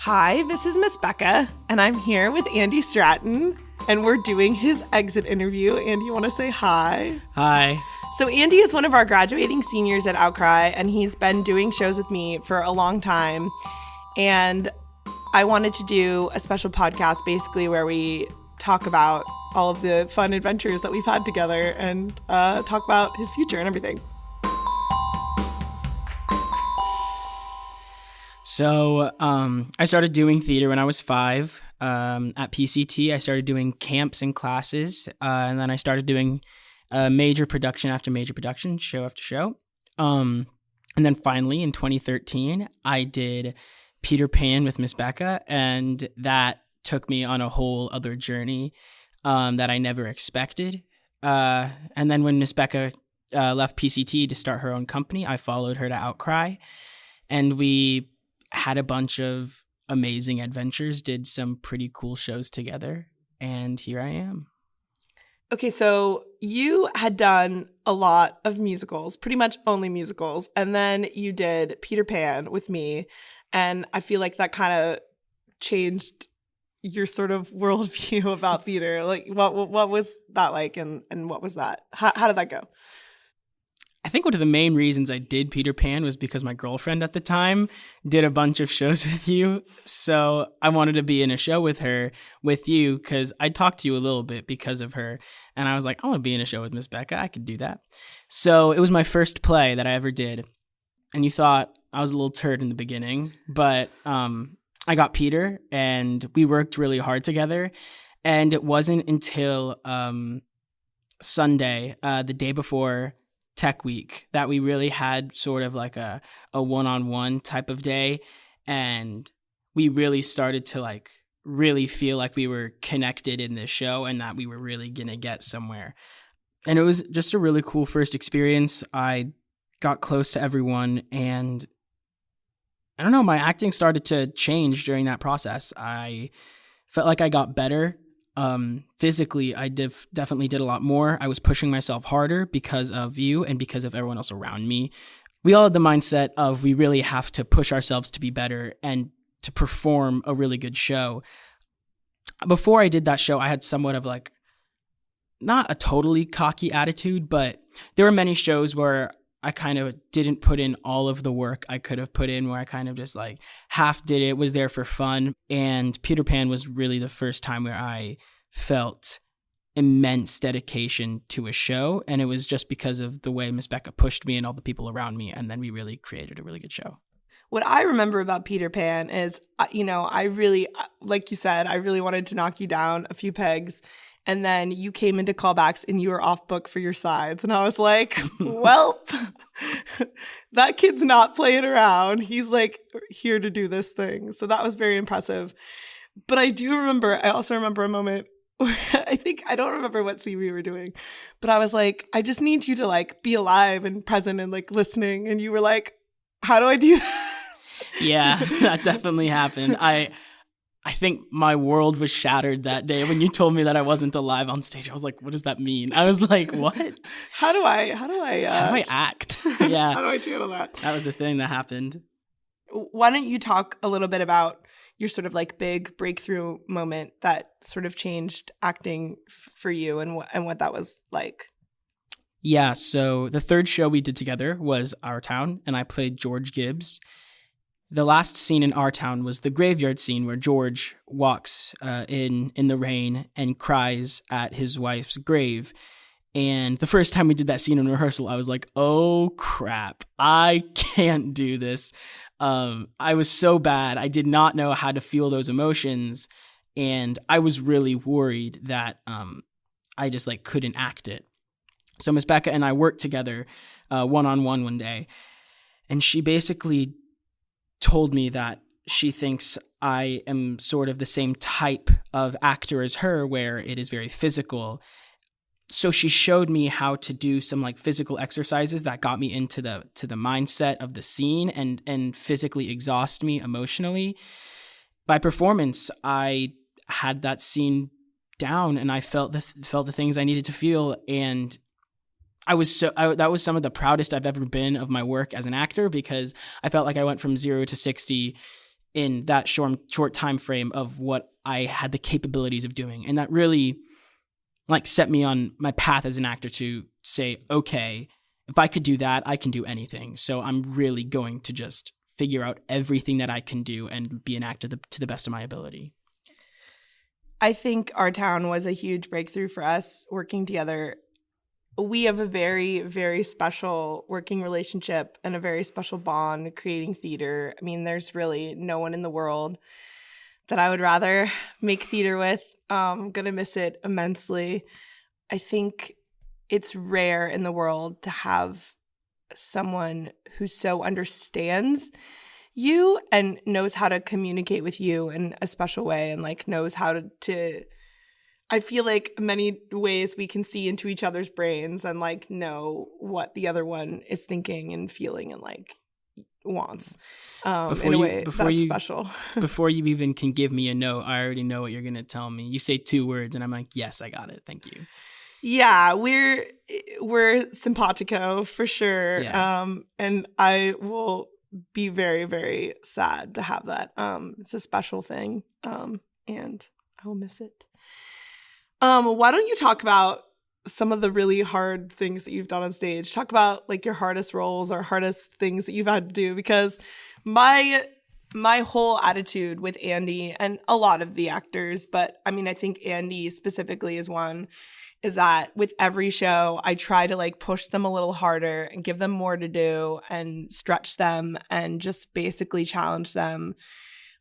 Hi, this is Miss Becca, and I'm here with Andy Stratton, and we're doing his exit interview. Andy, you want to say hi? Hi. So Andy is one of our graduating seniors at Outcry, and he's been doing shows with me for a long time. And I wanted to do a special podcast basically where we talk about all of the fun adventures that we've had together and talk about his future and everything. So I started doing theater when I was 5. At PCT, I started doing camps and classes, and then I started doing major production after major production, show after show. And then finally, in 2013, I did Peter Pan with Miss Becca, and that took me on a whole other journey that I never expected. And then when Miss Becca left PCT to start her own company, I followed her to Outcry, and we had a bunch of amazing adventures, did some pretty cool shows together, and here I am. Okay, so you had done a lot of musicals, pretty much only musicals, and then you did Peter Pan with me, and I feel like that kind of changed your sort of worldview about theater. Like, what was that like, and what was that? How did that go? I think one of the main reasons I did Peter Pan was because my girlfriend at the time did a bunch of shows with you. So I wanted to be in a show with her, with you, because I talked to you a little bit because of her. And I was like, I want to be in a show with Miss Becca. I could do that. So it was my first play that I ever did. And you thought I was a little turd in the beginning, but I got Peter and we worked really hard together. And it wasn't until Sunday, the day before Tech Week, that we really had sort of like a one-on-one type of day, and we really started to like really feel like we were connected in this show and that we were really gonna get somewhere. And it was just a really cool first experience. I got close to everyone, and I don't know, my acting started to change during that process. I felt like I got better. Physically, I definitely did a lot more. I was pushing myself harder because of you and because of everyone else around me. We all had the mindset of we really have to push ourselves to be better and to perform a really good show. Before I did that show, I had somewhat of like, not a totally cocky attitude, but there were many shows where I kind of didn't put in all of the work I could have put in, where I kind of just like half did it, was there for fun. And Peter Pan was really the first time where I felt immense dedication to a show. And it was just because of the way Miss Becca pushed me and all the people around me. And then we really created a really good show. What I remember about Peter Pan is, I really, like you said, I really wanted to knock you down a few pegs. And then you came into callbacks and you were off book for your sides. And I was like, well, that kid's not playing around. He's like here to do this thing. So that was very impressive. But I also remember a moment where I don't remember what scene we were doing, but I was like, I just need you to like be alive and present and like listening. And you were like, how do I do that? Yeah, that definitely happened. I think my world was shattered that day when you told me that I wasn't alive on stage. I was like, what does that mean? I was like, what? How do I act? Yeah. How do I channel that? That was a thing that happened. Why don't you talk a little bit about your sort of like big breakthrough moment that sort of changed acting for you and what that was like? Yeah. So the third show we did together was Our Town, and I played George Gibbs. The last scene in Our Town was the graveyard scene where George walks in the rain and cries at his wife's grave. And the first time we did that scene in rehearsal, I was like, oh crap, I can't do this. I was so bad. I did not know how to feel those emotions. And I was really worried that I just like couldn't act it. So Miss Becca and I worked together one-on-one one day. And she basically told me that she thinks I am sort of the same type of actor as her, where it is very physical. So she showed me how to do some like physical exercises that got me into the mindset of the scene and physically exhaust me emotionally. By performance, I had that scene down and I felt the things I needed to feel, and that was some of the proudest I've ever been of my work as an actor, because I felt like I went from 0 to 60 in that short time frame of what I had the capabilities of doing. And that really like set me on my path as an actor to say, okay, if I could do that, I can do anything. So I'm really going to just figure out everything that I can do and be an actor to the best of my ability. I think Our Town was a huge breakthrough for us working together. We have a very, very special working relationship and a very special bond creating theater. I mean, there's really no one in the world that I would rather make theater with. I'm going to miss it immensely. I think it's rare in the world to have someone who so understands you and knows how to communicate with you in a special way and like knows how to I feel like many ways we can see into each other's brains and like know what the other one is thinking and feeling and like wants in a way that's special. Before you even can give me a no, I already know what you're going to tell me. You say 2 words and I'm like, yes, I got it. Thank you. Yeah, we're simpatico for sure. Yeah. And I will be very, very sad to have that. It's a special thing. And I will miss it. Why don't you talk about some of the really hard things that you've done on stage? Talk about like your hardest roles or hardest things that you've had to do, because my whole attitude with Andy and a lot of the actors, but I mean, I think Andy specifically is one, is that with every show, I try to like push them a little harder and give them more to do and stretch them and just basically challenge them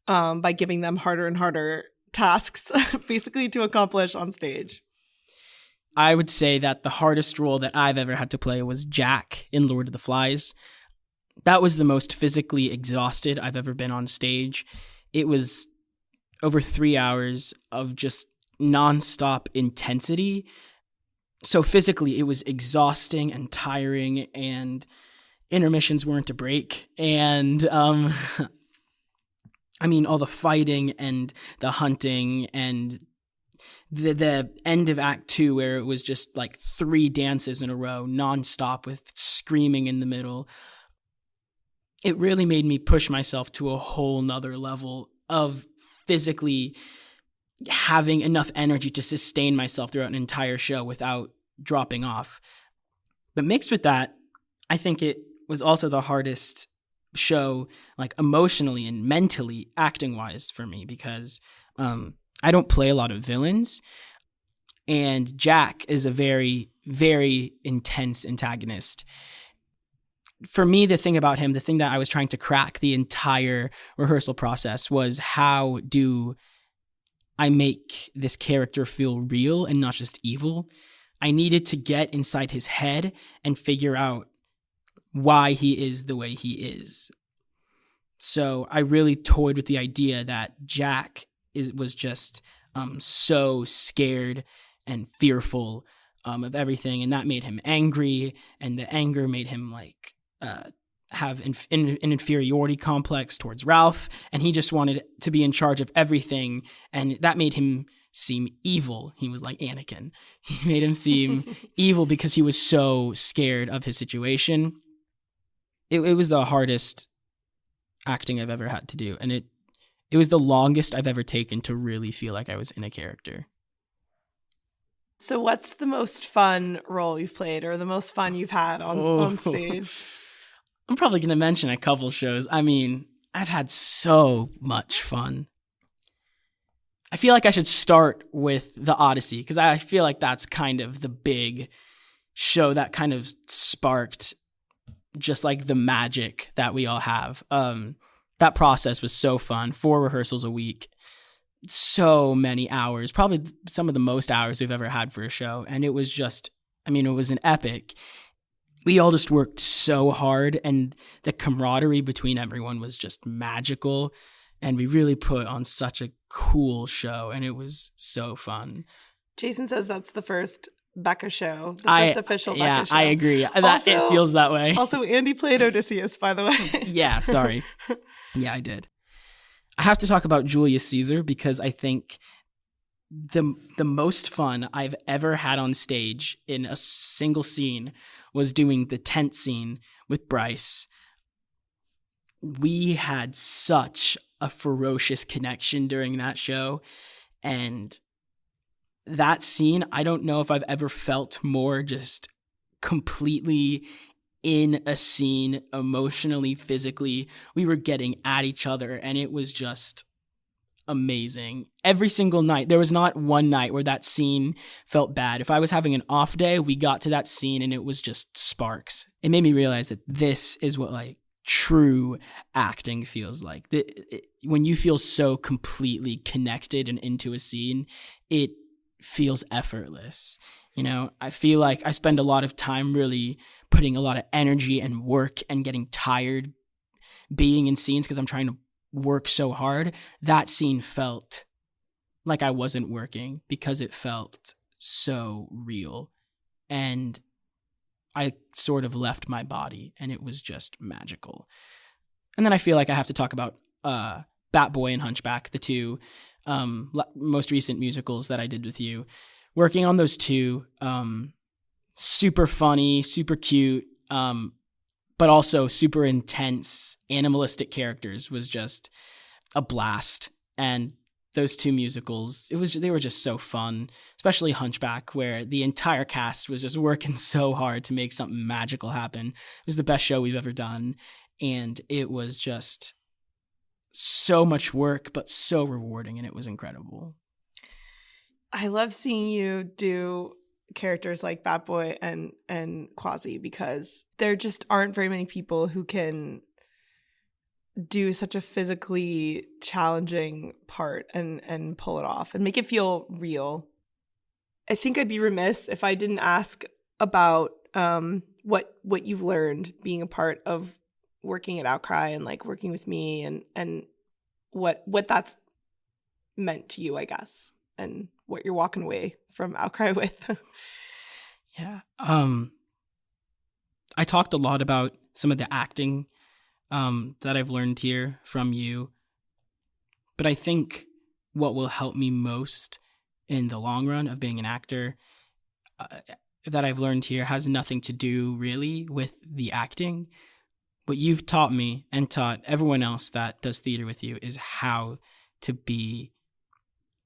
by giving them harder and harder tasks basically to accomplish on stage. I would say that the hardest role that I've ever had to play was Jack in Lord of the Flies. That was the most physically exhausted I've ever been on stage. It was over 3 hours of just nonstop intensity. So physically, it was exhausting and tiring, and intermissions weren't a break. And I mean, all the fighting and the hunting and the end of Act 2 where it was just like 3 dances in a row, nonstop with screaming in the middle. It really made me push myself to a whole nother level of physically having enough energy to sustain myself throughout an entire show without dropping off. But mixed with that, I think it was also the hardest show, like emotionally and mentally, acting wise for me, because I don't play a lot of villains, and Jack is a very, very intense antagonist. For me, the thing about him, the thing that I was trying to crack the entire rehearsal process was, how do I make this character feel real and not just evil? I needed to get inside his head and figure out why he is the way he is. So I really toyed with the idea that Jack was just so scared and fearful of everything, and that made him angry, and the anger made him like have an inferiority complex towards Ralph, and he just wanted to be in charge of everything, and that made him seem evil. He was like Anakin. He made him seem evil because he was so scared of his situation. It was the hardest acting I've ever had to do, and it was the longest I've ever taken to really feel like I was in a character. So what's the most fun role you've played, or the most fun you've had on stage? I'm probably going to mention a couple shows. I mean, I've had so much fun. I feel like I should start with The Odyssey, because I feel like that's kind of the big show that kind of sparked just like the magic that we all have. That process was so fun. 4 rehearsals a week, so many hours, probably some of the most hours we've ever had for a show. And it was just, I mean, it was an epic. We all just worked so hard, and the camaraderie between everyone was just magical. And we really put on such a cool show, and it was so fun. Jason says that's the first Becca show, the first official Becca show. Yeah, I agree. It feels that way. Also, Andy played Odysseus, by the way. Yeah, sorry. Yeah, I did. I have to talk about Julius Caesar, because I think the most fun I've ever had on stage in a single scene was doing the tent scene with Bryce. We had such a ferocious connection during that show. And that scene, I don't know if I've ever felt more just completely in a scene, emotionally, physically. We were getting at each other, and it was just amazing. Every single night, there was not one night where that scene felt bad. If I was having an off day, we got to that scene and it was just sparks. It made me realize that this is what like true acting feels like. When you feel so completely connected and into a scene, it feels effortless. You know, I feel like I spend a lot of time really putting a lot of energy and work and getting tired being in scenes because I'm trying to work so hard. That scene felt like I wasn't working because it felt so real. And I sort of left my body and it was just magical. And then I feel like I have to talk about Bat Boy and Hunchback, the two most recent musicals that I did with you. Working on those two, super funny, super cute, but also super intense, animalistic characters was just a blast. And those two musicals, they were just so fun, especially Hunchback, where the entire cast was just working so hard to make something magical happen. It was the best show we've ever done. And it was just so much work, but so rewarding, and it was incredible. I love seeing you do characters like Bat Boy and Quasi because there just aren't very many people who can do such a physically challenging part and pull it off and make it feel real. I think I'd be remiss if I didn't ask about what you've learned being a part of working at Outcry and like working with me and what that's meant to you, I guess, and what you're walking away from Outcry with. Yeah. I talked a lot about some of the acting that I've learned here from you. But I think what will help me most in the long run of being an actor that I've learned here has nothing to do really with the acting. What you've taught me and taught everyone else that does theater with you is how to be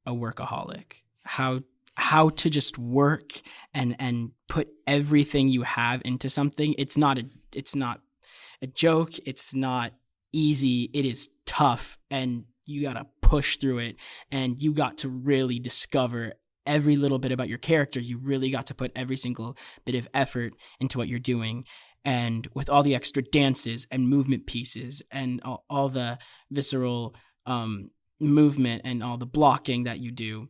a workaholic, how to just work and put everything you have into something. It's not a joke. It's not easy. It is tough, and you got to push through it, and you got to really discover every little bit about your character. You really got to put every single bit of effort into what you're doing. And with all the extra dances and movement pieces and all the visceral movement and all the blocking that you do,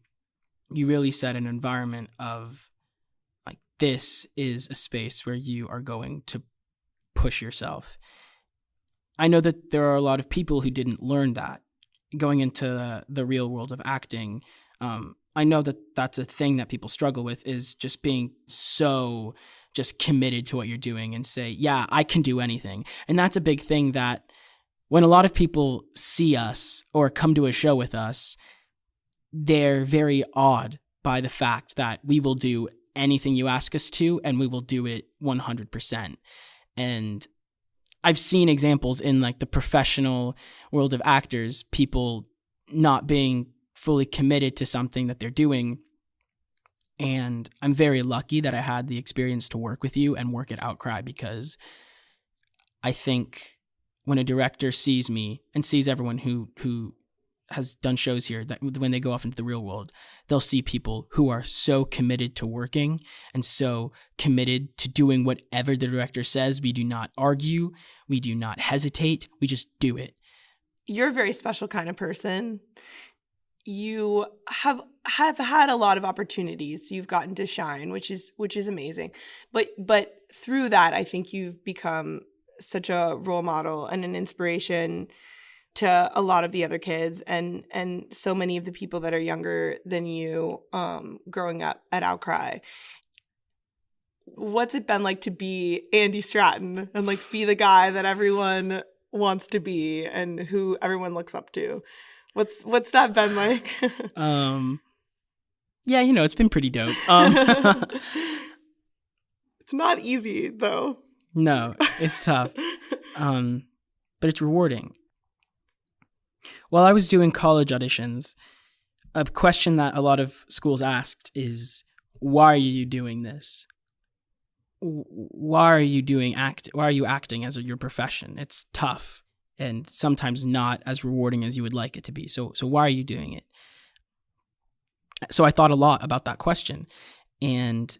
you really set an environment of like, this is a space where you are going to push yourself. I know that there are a lot of people who didn't learn that going into the real world of acting. I know that that's a thing that people struggle with, is just being so just committed to what you're doing and say, yeah, I can do anything. And that's a big thing that when a lot of people see us or come to a show with us, they're very awed by the fact that we will do anything you ask us to, and we will do it 100%. And I've seen examples in like the professional world of actors, people not being fully committed to something that they're doing. And I'm very lucky that I had the experience to work with you and work at Outcry, because I think when a director sees me and sees everyone who has done shows here, that when they go off into the real world, they'll see people who are so committed to working and so committed to doing whatever the director says. We do not argue. We do not hesitate. We just do it. You're a very special kind of person. You have had a lot of opportunities. You've gotten to shine, which is amazing. But through that, I think you've become such a role model and an inspiration to a lot of the other kids and so many of the people that are younger than you growing up at Outcry. What's it been like to be Andy Stratton and like be the guy that everyone wants to be and who everyone looks up to? What's that been like? Yeah, it's been pretty dope. It's not easy though. No, it's tough. But it's rewarding. While I was doing college auditions, a question that a lot of schools asked is, why are you doing this? Why are you acting as your profession? It's tough and sometimes not as rewarding as you would like it to be. So why are you doing it? So I thought a lot about that question. And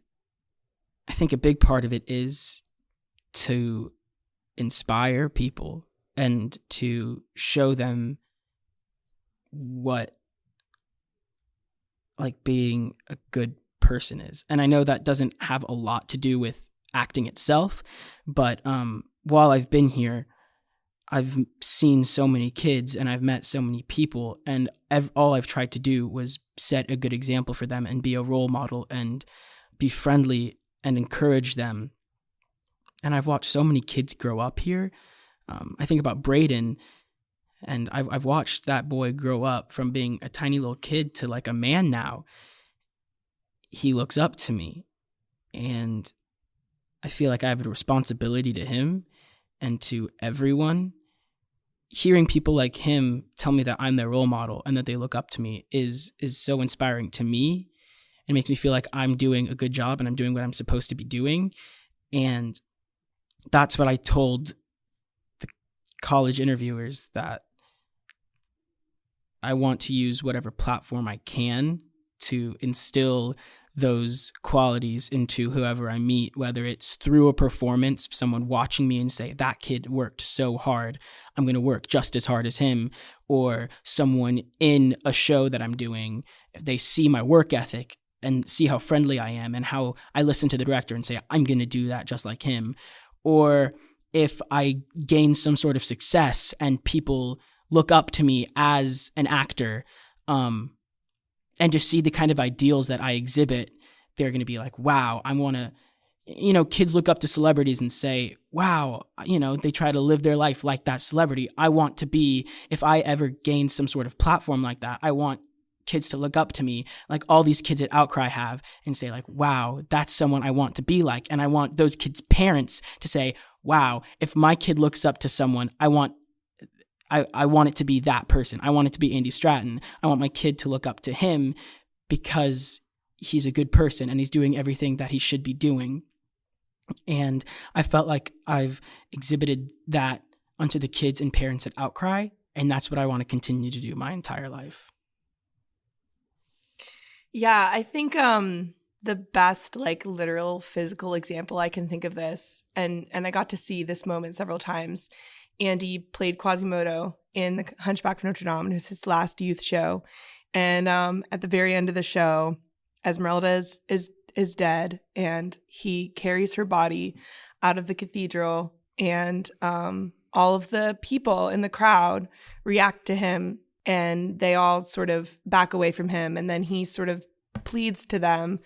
I think a big part of it is to inspire people and to show them what like being a good person is. And I know that doesn't have a lot to do with acting itself, but while I've been here, I've seen so many kids and I've met so many people, and all I've tried to do was set a good example for them and be a role model and be friendly and encourage them. And I've watched so many kids grow up here. I think about Braden, and I've watched that boy grow up from being a tiny little kid to like a man now. He looks up to me, and I feel like I have a responsibility to him and to everyone. Hearing people like him tell me that I'm their role model and that they look up to me is so inspiring to me. It makes me feel like I'm doing a good job and I'm doing what I'm supposed to be doing. And that's what I told the college interviewers, that I want to use whatever platform I can to instill those qualities into whoever I meet, whether it's through a performance, someone watching me and say, that kid worked so hard, I'm going to work just as hard as him, or someone in a show that I'm doing, if they see my work ethic and see how friendly I am and how I listen to the director and say, I'm going to do that just like him. Or if I gain some sort of success and people look up to me as an actor, and just see the kind of ideals that I exhibit, they're going to be like, wow, I want to, kids look up to celebrities and say, wow, they try to live their life like that celebrity. I want to be, if I ever gain some sort of platform like that, I want kids to look up to me like all these kids at Outcry have and say like, wow, that's someone I want to be like. And I want those kids' parents to say, wow, if my kid looks up to someone, I want it to be that person. I want it to be Andy Stratton. I want my kid to look up to him because he's a good person and he's doing everything that he should be doing. And I felt like I've exhibited that onto the kids and parents at Outcry, and that's what I want to continue to do my entire life. Yeah, I think the best like literal physical example I can think of this, and I got to see this moment several times. Andy played Quasimodo in The Hunchback of Notre Dame. It was his last youth show. And at the very end of the show, Esmeralda is dead, and he carries her body out of the cathedral, and all of the people in the crowd react to him, and they all sort of back away from him, and then he sort of pleads to them.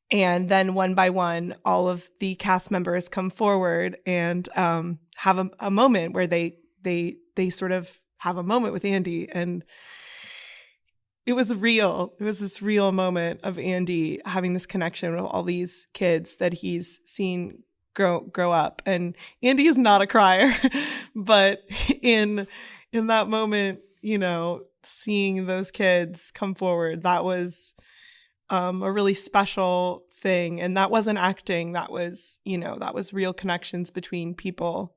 And then one by one, all of the cast members come forward and have a moment where they sort of have a moment with Andy. And it was real. It was this real moment of Andy having this connection with all these kids that he's seen grow up. And Andy is not a crier, but in that moment, seeing those kids come forward, that was a really special thing. And that wasn't acting. That was, that was real connections between people.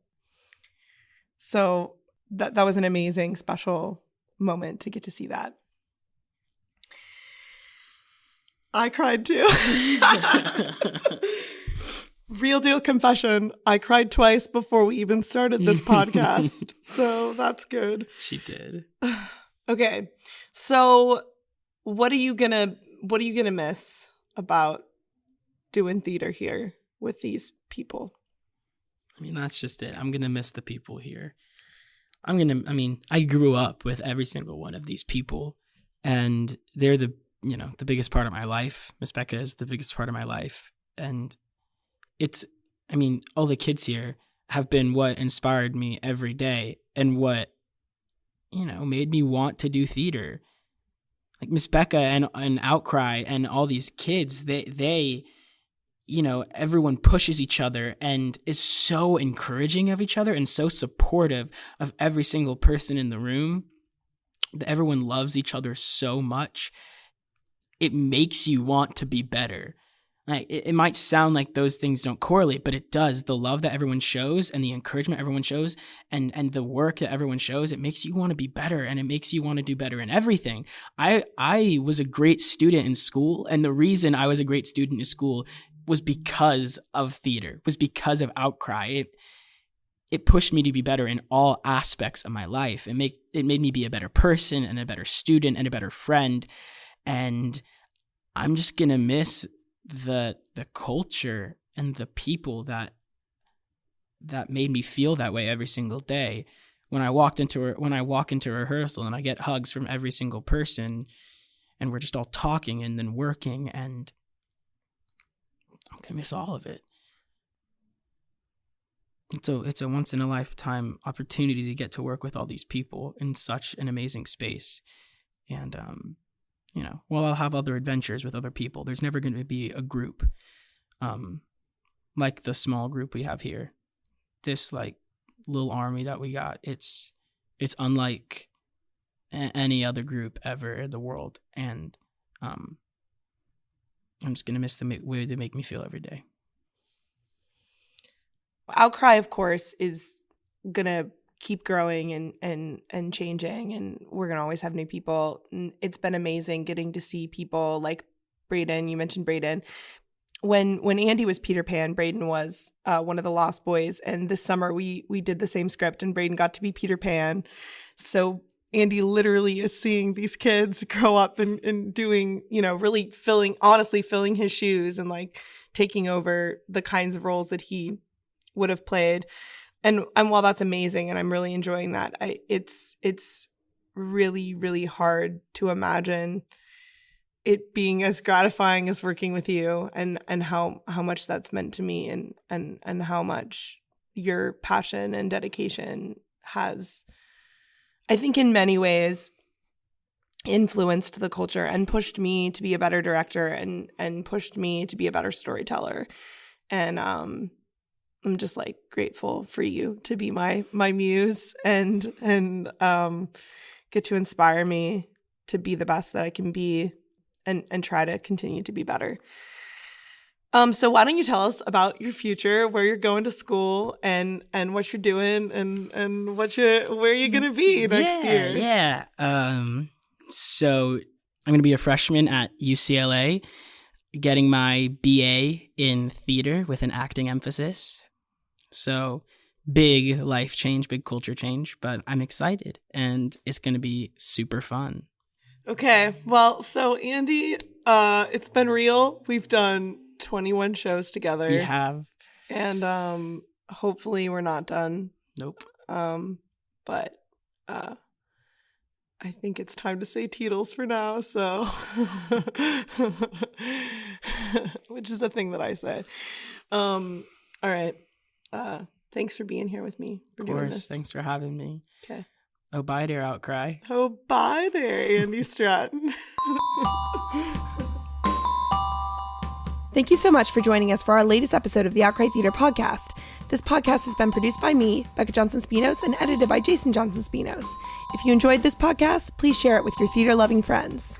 So that was an amazing, special moment to get to see that. I cried too. Real deal confession. I cried twice before we even started this podcast. So that's good. She did. Okay. So what are you gonna miss about doing theater here with these people? I mean, that's just it. I'm going to miss the people here. I grew up with every single one of these people, and they're the biggest part of my life. Miss Becca is the biggest part of my life. And all the kids here have been what inspired me every day and what, made me want to do theater. Like Miss Becca and Outcry and all these kids, they everyone pushes each other and is so encouraging of each other and so supportive of every single person in the room. everyone loves each other so much, it makes you want to be better. Like, it might sound like those things don't correlate, but it does. The love that everyone shows and the encouragement everyone shows and the work that everyone shows, it makes you want to be better, and it makes you want to do better in everything. I was a great student in school, and the reason I was a great student in school was because of theater, was because of Outcry. It pushed me to be better in all aspects of my life. It made me be a better person and a better student and a better friend. And I'm just going to miss the culture and the people that made me feel that way every single day. When I walk into rehearsal and I get hugs from every single person, and we're just all talking and then working, and I'm gonna miss all of it. It's a once in a lifetime opportunity to get to work with all these people in such an amazing space. And while I'll have other adventures with other people, there's never going to be a group like the small group we have here. This like little army that we got, it's unlike any other group ever in the world. And I'm just going to miss the way they make me feel every day. Outcry, of course, is going to keep growing and changing, and we're going to always have new people. It's been amazing getting to see people like Braden. You mentioned Braden. When Andy was Peter Pan, Braden was one of the Lost Boys, and this summer we did the same script, and Braden got to be Peter Pan. So Andy literally is seeing these kids grow up and doing, really filling his shoes and like taking over the kinds of roles that he would have played. And while that's amazing and I'm really enjoying that, it's really, really hard to imagine it being as gratifying as working with you, and how much that's meant to me, and how much your passion and dedication has, I think, in many ways influenced the culture and pushed me to be a better director and pushed me to be a better storyteller. And I'm just like grateful for you to be my muse and get to inspire me to be the best that I can be and try to continue to be better. So why don't you tell us about your future, where you're going to school, and what you're doing, and where you're gonna be next year? Yeah. So I'm gonna be a freshman at UCLA, getting my BA in theater with an acting emphasis. So big life change, big culture change, but I'm excited, and it's going to be super fun. Okay. Well, so Andy, it's been real. We've done 21 shows together. We have. And hopefully we're not done. Nope. But I think it's time to say Teetles for now, so which is the thing that I say. All right. Thanks for being here with me. Of course. Thanks for having me. Okay. Oh, bye there, Outcry. Oh, bye there, Andy Stratton. Thank you so much for joining us for our latest episode of the Outcry Theatre Podcast. This podcast has been produced by me, Becca Johnson-Spinos, and edited by Jason Johnson-Spinos. If you enjoyed this podcast, please share it with your theater-loving friends.